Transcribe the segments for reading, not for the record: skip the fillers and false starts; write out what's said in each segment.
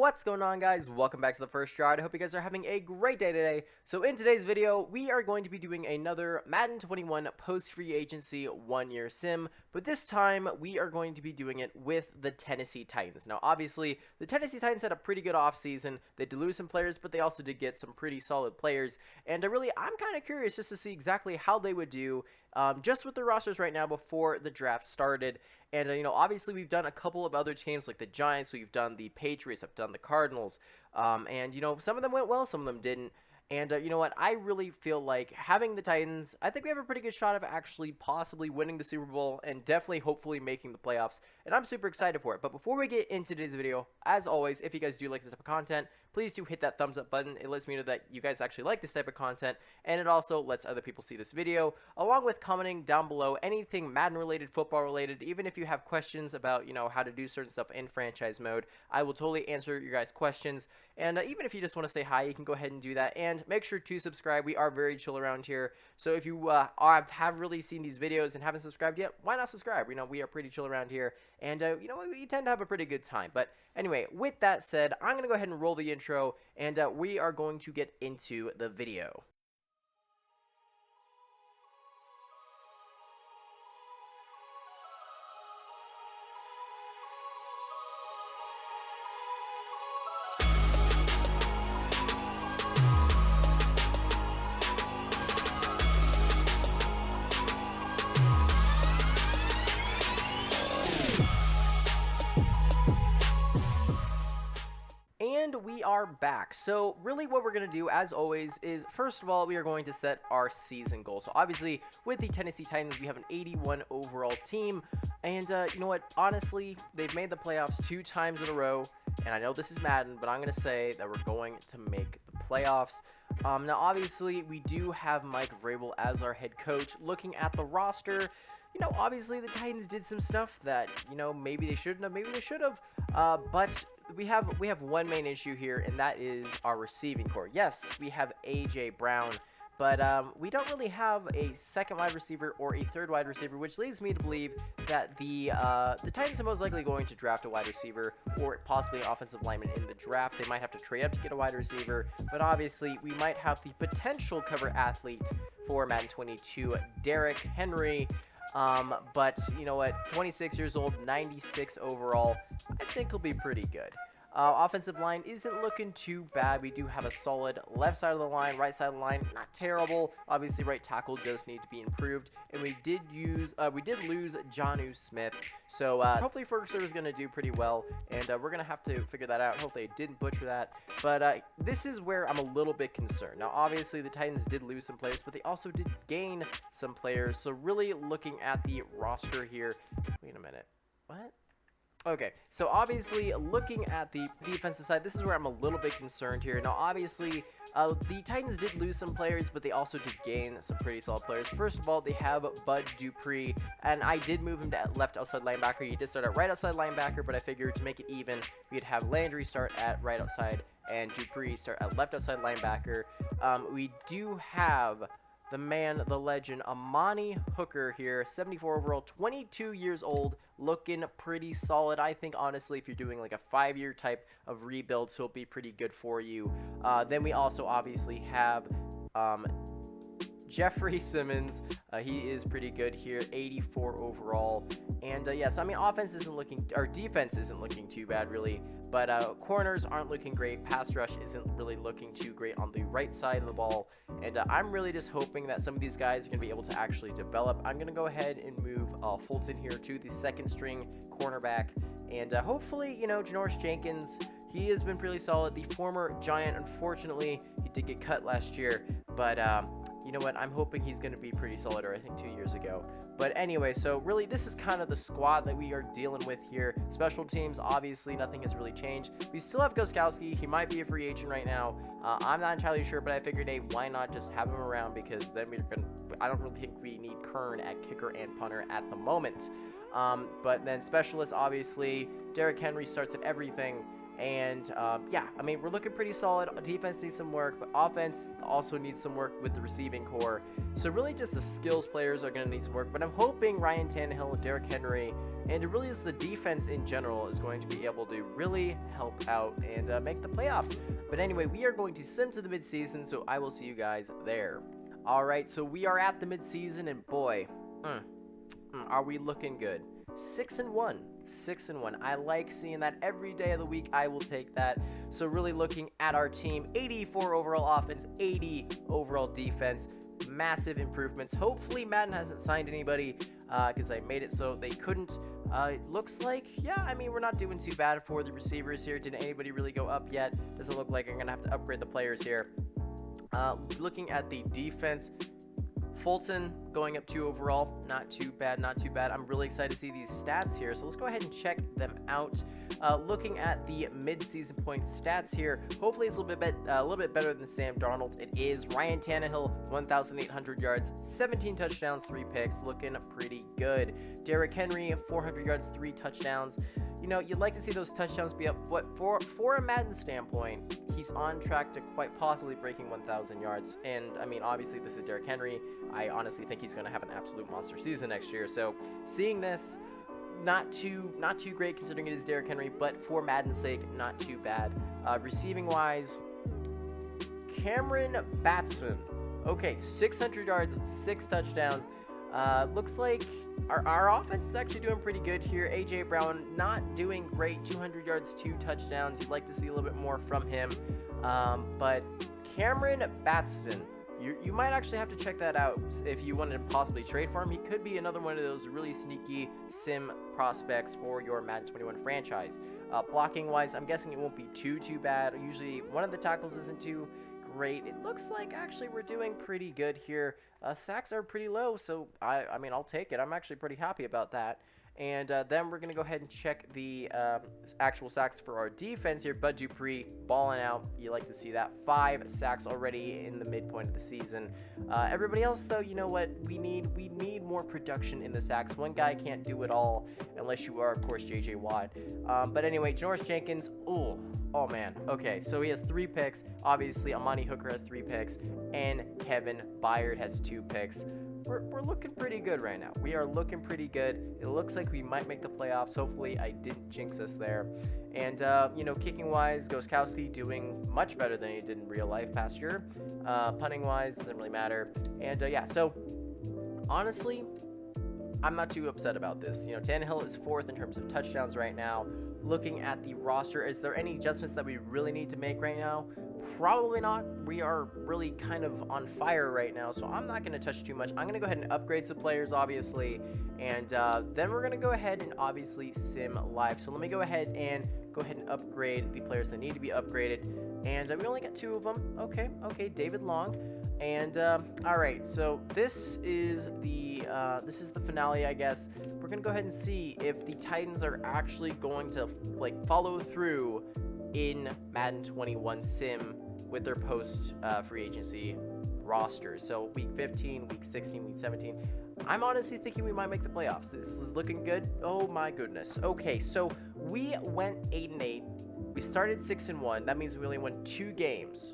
What's going on, guys? Welcome back to the first yard. I hope you guys are having a great day today. So in today's video, we are going to be doing another Madden 21 post-free agency 1-year sim, but this time we are going to be doing it with the Tennessee Titans. Now obviously, the Tennessee Titans had a pretty good offseason. They did lose some players, but they also did get some pretty solid players, and I'm kind of curious just to see exactly how they would do just with the rosters right now before the draft started. And, obviously we've done a couple of other teams like the Giants, we've done the Patriots, I've done the Cardinals, and, some of them went well, some of them didn't. And, you know what, I really feel like having the Titans, I think we have a pretty good shot of actually possibly winning the Super Bowl and definitely hopefully making the playoffs, and I'm super excited for it. But before we get into today's video, as always, if you guys do like this type of content, please do hit that thumbs up button. It lets me know that you guys actually like this type of content, and it also lets other people see this video, along with commenting down below anything Madden related, football related. Even if you have questions about, how to do certain stuff in franchise mode, I will totally answer your guys' questions. And even if you just want to say hi, you can go ahead and do that. And make sure to subscribe. We are very chill around here. So if you have really seen these videos and haven't subscribed yet, why not subscribe? We are pretty chill around here. And, we tend to have a pretty good time. But anyway, with that said, I'm going to go ahead and roll the intro. And we are going to get into the video. And we are back. So really what we're going to do, as always, is first of all, we are going to set our season goal. So obviously, with the Tennessee Titans, we have an 81 overall team. And you know what? Honestly, they've made the playoffs 2 times in a row. And I know this is Madden, but I'm going to say that we're going to make the playoffs. Now, obviously, we do have Mike Vrabel as our head coach. Looking at the roster, obviously the Titans did some stuff that, maybe they shouldn't have, maybe they should have. But we have one main issue here, and that is our receiving core. Yes, we have A.J. Brown, but we don't really have a second wide receiver or a third wide receiver, which leads me to believe that the Titans are most likely going to draft a wide receiver or possibly an offensive lineman in the draft. They might have to trade up to get a wide receiver, but obviously we might have the potential cover athlete for Madden 22, Derrick Henry. But you know what, 26 years old, 96 overall, I think he'll be pretty good. Offensive line isn't looking too bad. We do have a solid left side of the line, right side of the line, not terrible. Obviously, right tackle does need to be improved, and we did lose Jonnu Smith. So hopefully Ferguson is going to do pretty well, and we're going to have to figure that out. Hopefully I didn't butcher that, but this is where I'm a little bit concerned. Now, obviously the Titans did lose some players, but they also did gain some players. So really looking at the roster here, wait a minute, what? Okay, so obviously looking at the defensive side, this is where I'm a little bit concerned here. Now, obviously, the Titans did lose some players, but they also did gain some pretty solid players. First of all, they have Bud Dupree, and I did move him to left outside linebacker. He did start at right outside linebacker, but I figured to make it even, we'd have Landry start at right outside and Dupree start at left outside linebacker. We do have the man, the legend, Amani Hooker here, 74 overall, 22 years old, looking pretty solid. I think, honestly, if you're doing like a 5-year type of rebuilds, he'll be pretty good for you. Then we also obviously have Jeffrey Simmons. He is pretty good here, 84 overall. And yes, defense isn't looking too bad really, but corners aren't looking great. Pass rush isn't really looking too great on the right side of the ball, and I'm really just hoping that some of these guys are going to be able to actually develop. I'm going to go ahead and move Fulton here to the second string cornerback, and hopefully, Janoris Jenkins, he has been pretty solid. The former Giant, unfortunately, he did get cut last year, but you know what, I'm hoping he's going to be pretty solid, or I think 2 years ago. But anyway, so really this is kind of the squad that we are dealing with here. Special teams, obviously nothing has really changed. We still have Gostkowski. He might be a free agent right now. I'm not entirely sure, but I figured, hey, why not just have him around, because then I don't really think we need Kern at kicker and punter at the moment. But then specialists, obviously, Derrick Henry starts at everything. And yeah, I mean, we're looking pretty solid. Defense needs some work, but offense also needs some work with the receiving core. So really just the skills players are going to need some work. But I'm hoping Ryan Tannehill, Derrick Henry, and it really is the defense in general is going to be able to really help out and make the playoffs. But anyway, we are going to sim to the midseason, so I will see you guys there. All right, so we are at the midseason, and boy, are we looking good. 6-1. 6-1. I like seeing that every day of the week. I will take that. So really looking at our team, 84 overall offense, 80 overall defense, massive improvements. Hopefully Madden hasn't signed anybody because I made it so they couldn't. It looks like, yeah, I mean, we're not doing too bad for the receivers here. Didn't anybody really go up yet? Doesn't look like I'm going to have to upgrade the players here. Looking at the defense, Fulton going up 2 overall, not too bad, not too bad. I'm really excited to see these stats here, so let's go ahead and check them out. Looking at the mid-season point stats here, hopefully it's a little bit better than Sam Darnold. It is. Ryan Tannehill, 1,800 yards, 17 touchdowns, 3 picks, looking pretty good. Derrick Henry, 400 yards, 3 touchdowns. You know, you'd like to see those touchdowns be up, but for a Madden standpoint, he's on track to quite possibly breaking 1,000 yards. And I mean, obviously this is Derrick Henry. I honestly think he's going to have an absolute monster season next year. So seeing this, not too great considering it is Derrick Henry, but for Madden's sake, not too bad. Receiving wise, Cameron Batson. Okay, 600 yards, 6 touchdowns. Looks like our offense is actually doing pretty good here. A.J. Brown not doing great, 200 yards, 2 touchdowns. You'd like to see a little bit more from him. But Cameron Batson, you might actually have to check that out if you wanted to possibly trade for him. He could be another one of those really sneaky sim prospects for your Madden 21 franchise. Blocking wise, I'm guessing it won't be too bad. Usually one of the tackles isn't too great. It looks like actually we're doing pretty good here. Sacks are pretty low, so I mean, I'll take it. I'm actually pretty happy about that. And then we're going to go ahead and check the actual sacks for our defense here. Bud Dupree balling out. You like to see that. 5 sacks already in the midpoint of the season. Everybody else, though, you know what? We need more production in the sacks. One guy can't do it all unless you are, of course, J.J. Watt. But anyway, Janoris Jenkins, oh man. Okay, so he has 3 picks. Obviously, Amani Hooker has 3 picks. And Kevin Byard has 2 picks. We're looking pretty good right now. We are looking pretty good. It looks like we might make the playoffs. Hopefully, I didn't jinx us there. And, you know, kicking-wise, Gostkowski doing much better than he did in real life past year. Punting-wise, doesn't really matter. And, yeah, so, honestly, I'm not too upset about this. You know, Tannehill is 4th in terms of touchdowns right now. Looking at the roster, is there any adjustments that we really need to make right now? Probably not. We are really kind of on fire right now, so I'm not going to touch too much. I'm going to go ahead and upgrade some players, obviously, and then we're going to go ahead and obviously sim live. So let me go ahead and upgrade the players that need to be upgraded, and we only got 2 of them. Okay, David Long. And all right, so this is the finale, I guess. We're gonna go ahead and see if the Titans are actually going to follow through in Madden 21 sim with their post free agency rosters. So week 15, week 16, week 17. I'm honestly thinking we might make the playoffs. This is looking good. Oh my goodness. Okay, so we went 8-8. We started 6-1. That means we only won 2 games,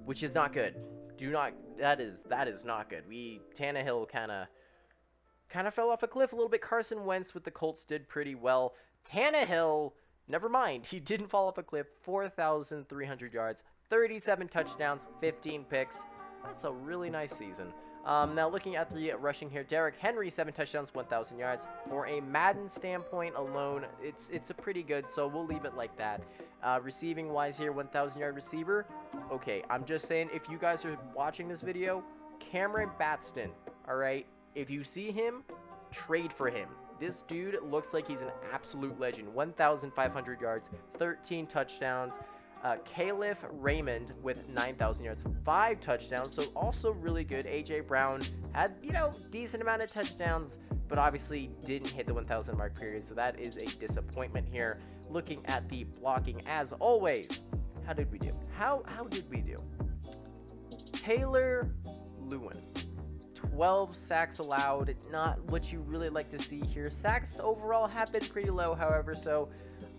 which is not good. That is not good. Tannehill kind of fell off a cliff a little bit. Carson Wentz with the Colts did pretty well. Tannehill, never mind. He didn't fall off a cliff. 4,300 yards, 37 touchdowns, 15 picks. That's a really nice season. Now looking at the rushing here, Derrick Henry, 7 touchdowns, 1,000 yards. For a Madden standpoint alone, it's a pretty good, so we'll leave it like that. Receiving wise here, 1,000-yard receiver. Okay, I'm just saying, if you guys are watching this video, Cameron Batson, all right? If you see him, trade for him. This dude looks like he's an absolute legend. 1,500 yards, 13 touchdowns. Caliph Raymond with 9,000 yards, 5 touchdowns, so also really good. A.J. Brown had, decent amount of touchdowns, but obviously didn't hit the 1,000 mark period, so that is a disappointment here. Looking at the blocking, as always, how did we do? How did we do? Taylor Lewin, 12 sacks allowed, not what you really like to see here. Sacks overall have been pretty low, however, so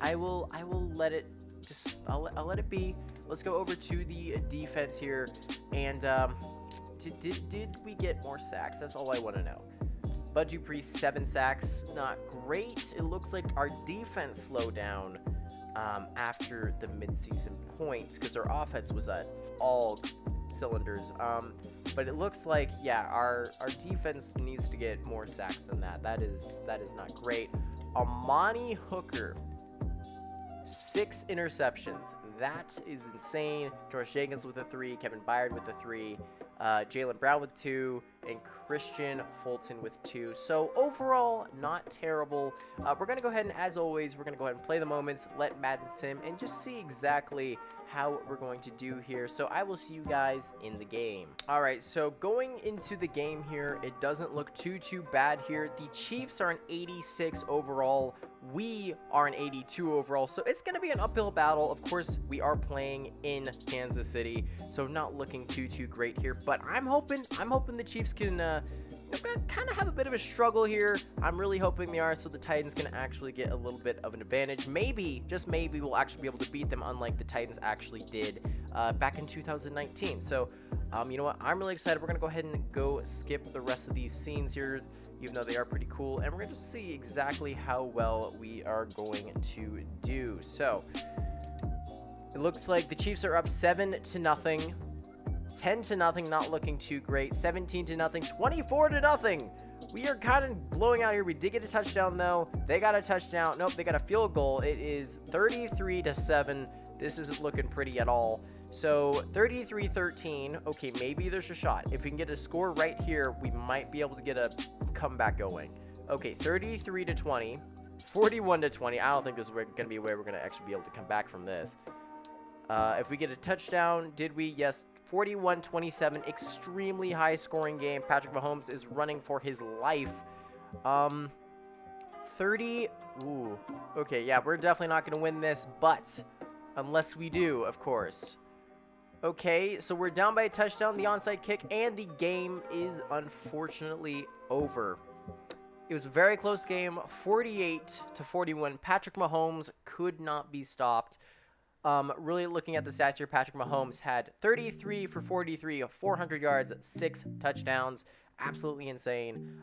I will let it just I'll let it be. Let's go over to the defense here, and did we get more sacks? That's all I want to know. Bud Dupree, 7 sacks, not great. It looks like our defense slowed down after the midseason points because our offense was at all cylinders. But it looks like, yeah, our defense needs to get more sacks than that. That is not great. Amani Hooker, 6 interceptions. That is insane. George Jenkins with a 3, Kevin Byard with a 3, Jalen Brown with 2, and Christian Fulton with 2. So overall, not terrible. We're going to go ahead and, as always, we're going to go ahead and play the moments, let Madden sim, and just see exactly how we're going to do here. So I will see you guys in the game. All right, so going into the game here, it doesn't look too bad here. The Chiefs are an 86 overall. We are an 82 overall, so it's going to be an uphill battle. Of course, we are playing in Kansas City, so not looking too great here. But I'm hoping the Chiefs can kind of have a bit of a struggle here. I'm really hoping they are, so the Titans can actually get a little bit of an advantage. Maybe, just maybe, we'll actually be able to beat them, unlike the Titans actually did back in 2019. So, you know what? I'm really excited. We're going to go ahead and go skip the rest of these scenes here, even though they are pretty cool, and we're going to see exactly how well we are going to do. So, it looks like the Chiefs are up 7-0. 10-0, not looking too great. 17-0, 24-0. We are kind of blowing out here. We did get a touchdown, though. They got a touchdown. Nope, they got a field goal. It is 33-7. This isn't looking pretty at all. So 33-13. Okay, maybe there's a shot. If we can get a score right here, we might be able to get a comeback going. Okay, 33-20. 41-20. I don't think this is going to be a way we're going to actually be able to come back from this. If we get a touchdown, did we? Yes. 41-27, extremely high scoring game. Patrick Mahomes is running for his life. 30. Ooh. Okay, yeah, we're definitely not going to win this, but unless we do, of course. Okay, so we're down by a touchdown, the onside kick, and the game is unfortunately over. It was a very close game, 48-41. Patrick Mahomes could not be stopped. Really looking at the stats here, Patrick Mahomes had 33 for 43, 400 yards, 6 touchdowns. Absolutely insane.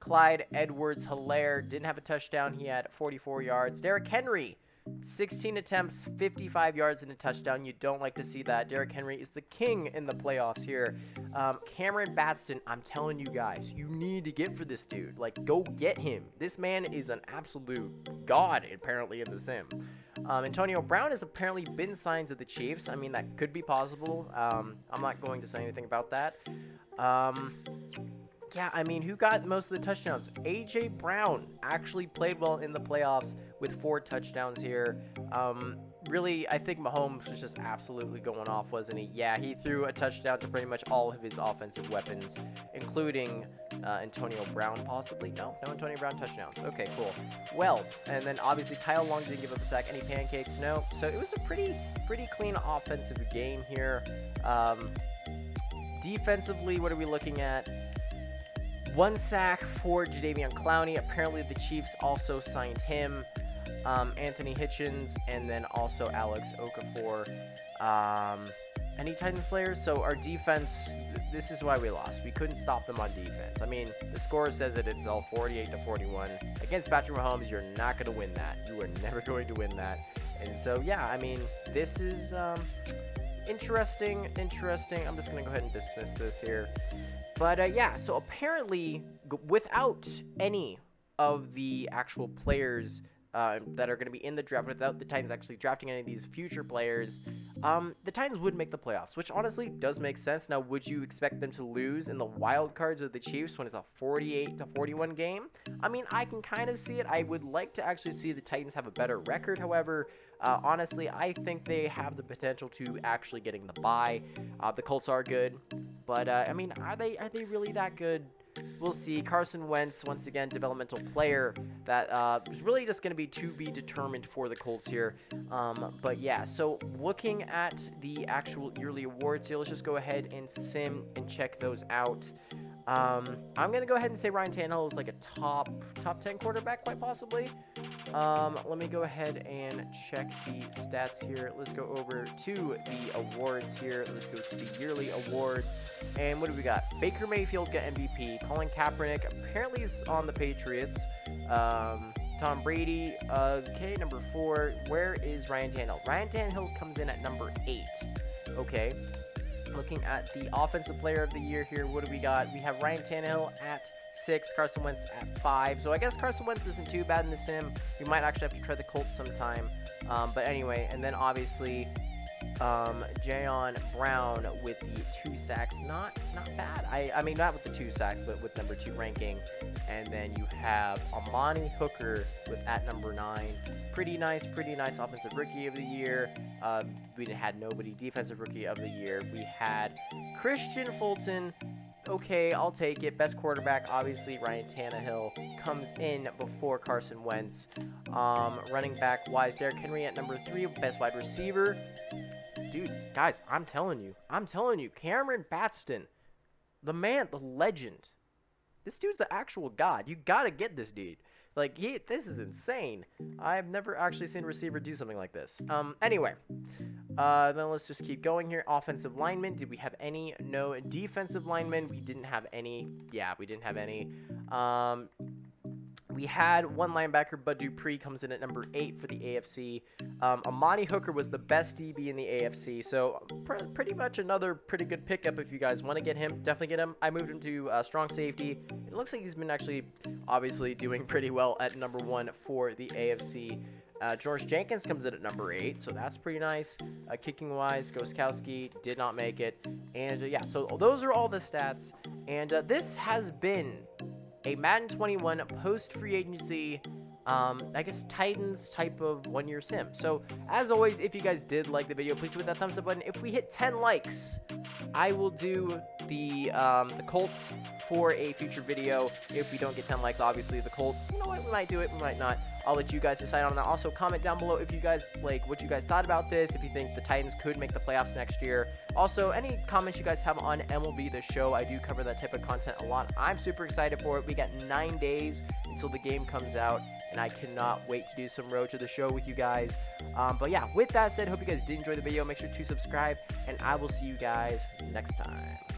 Clyde Edwards-Helaire didn't have a touchdown. He had 44 yards. Derrick Henry, 16 attempts, 55 yards and a touchdown. You don't like to see that. Derrick Henry is the king in the playoffs here. Cameron Batson, I'm telling you guys, you need to get for this dude. Like, go get him. This man is an absolute god, apparently, in the sim. Antonio Brown has apparently been signed to the Chiefs. I mean, that could be possible. I'm not going to say anything about that. Yeah, I mean, who got most of the touchdowns? A.J. Brown actually played well in the playoffs with 4 touchdowns here. Really, I think Mahomes was just absolutely going off, wasn't he? Yeah, he threw a touchdown to pretty much all of his offensive weapons, including Antonio Brown, possibly. No, Antonio Brown touchdowns. Okay, cool. Well, and then obviously Kyle Long didn't give up a sack. Any pancakes? No. So it was a pretty clean offensive game here. Defensively, what are we looking at? 1 sack for Jadeveon Clowney. Apparently, the Chiefs also signed him. Anthony Hitchens, and then also Alex Okafor. Any Titans players? So our defense, this is why we lost. We couldn't stop them on defense. I mean, the score says it itself, 48-41. Against Patrick Mahomes, you're not going to win that. You are never going to win that. And so, yeah, I mean, this is interesting. I'm just going to go ahead and dismiss this here. But, yeah, so apparently, without any of the actual players that are going to be in the draft, without the Titans actually drafting any of these future players, the Titans would make the playoffs, which honestly does make sense. Now, would you expect them to lose in the wild cards of the Chiefs when it's a 48-41 game? I mean, I can kind of see it. I would like to actually see the Titans have a better record. However, honestly, I think they have the potential to actually getting the bye. The Colts are good, but I mean, are they really that good? We'll see. Carson Wentz, once again, developmental player that is really just going to be determined for the Colts here. But yeah, so looking at the actual yearly awards here, let's just go ahead and sim and check those out. I'm going to go ahead and say Ryan Tannehill is like a top 10 quarterback, quite possibly. Let me go ahead and check the stats here. Let's go over to the awards here. Let's go to the yearly awards. And what do we got? Baker Mayfield got MVP. Colin Kaepernick apparently is on the Patriots. Tom Brady, okay, number 4. Where is Ryan Tannehill? Ryan Tannehill comes in at number 8. Okay. Looking at the offensive player of the year here, what do we got? We have Ryan Tannehill at 6, Carson Wentz at 5. So I guess Carson Wentz isn't too bad in the sim. We might actually have to try the Colts sometime. But anyway, and then obviously Jayon Brown with the 2 sacks. Not bad. I mean, not with the 2 sacks, but with number 2 ranking. And then you have Amani Hooker with at number 9. Pretty nice offensive rookie of the year. We had nobody defensive rookie of the year. We had Christian Fulton. Okay, I'll take it. Best quarterback, obviously, Ryan Tannehill comes in before Carson Wentz. Running back wise, Derrick Henry at number 3. Best wide receiver. Dude, guys, I'm telling you, Cameron Batson, the man, the legend. This dude's the actual god. You gotta get this dude. Like, this is insane. I've never actually seen a receiver do something like this. Anyway, then let's just keep going here. Offensive linemen. Did we have any? No. Defensive linemen. We didn't have any. Yeah, we didn't have any. We had one linebacker, Bud Dupree comes in at number 8 for the AFC. Amani Hooker was the best DB in the AFC, so pretty much another pretty good pickup if you guys want to get him. Definitely get him. I moved him to strong safety. It looks like he's been actually obviously doing pretty well at number 1 for the AFC. George Jenkins comes in at number 8, so that's pretty nice. Kicking-wise, Gostkowski did not make it. And, yeah, so those are all the stats. And this has been a Madden 21 post-free agency, I guess, Titans type of one-year sim. So, as always, if you guys did like the video, please hit that thumbs up button. If we hit 10 likes, I will do the Colts for a future video. If we don't get 10 likes, obviously, the Colts, you know what, we might do it, we might not. I'll let you guys decide on that. Also, comment down below if you guys, like, what you guys thought about this, if you think the Titans could make the playoffs next year. Also, any comments you guys have on MLB The Show, I do cover that type of content a lot. I'm super excited for it. We got 9 days until the game comes out, and I cannot wait to do some Road to the Show with you guys. But yeah, with that said, hope you guys did enjoy the video. Make sure to subscribe, and I will see you guys next time.